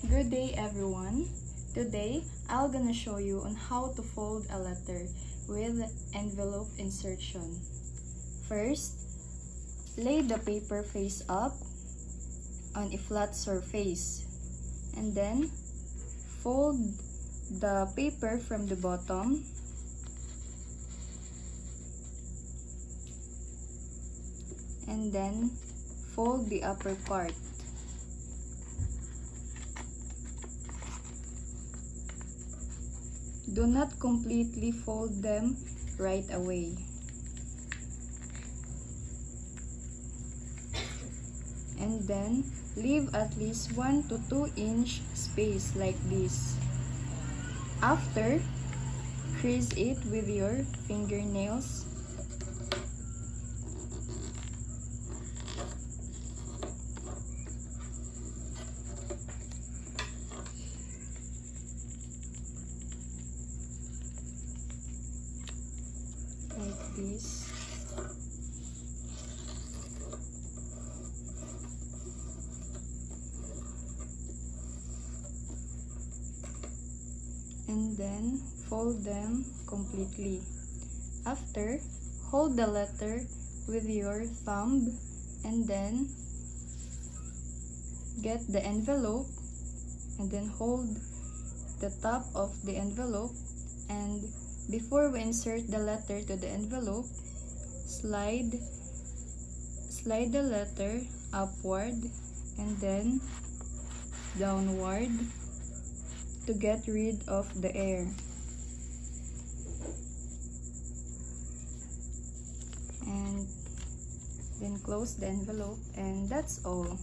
Good day everyone. Today, I'm gonna show you on how to fold a letter with envelope insertion. First, lay the paper face up on a flat surface and then fold the paper from the bottom and then fold the upper part. Do not completely fold them right away. And then leave at least 1 to 2 inch space like this. After, crease it with your fingernails. Like this. And then fold them completely. After, hold the letter with your thumb and then get the envelope and then hold the top of the envelope, and before we insert the letter to the envelope, slide the letter upward and then downward to get rid of the air. And then close the envelope, and that's all.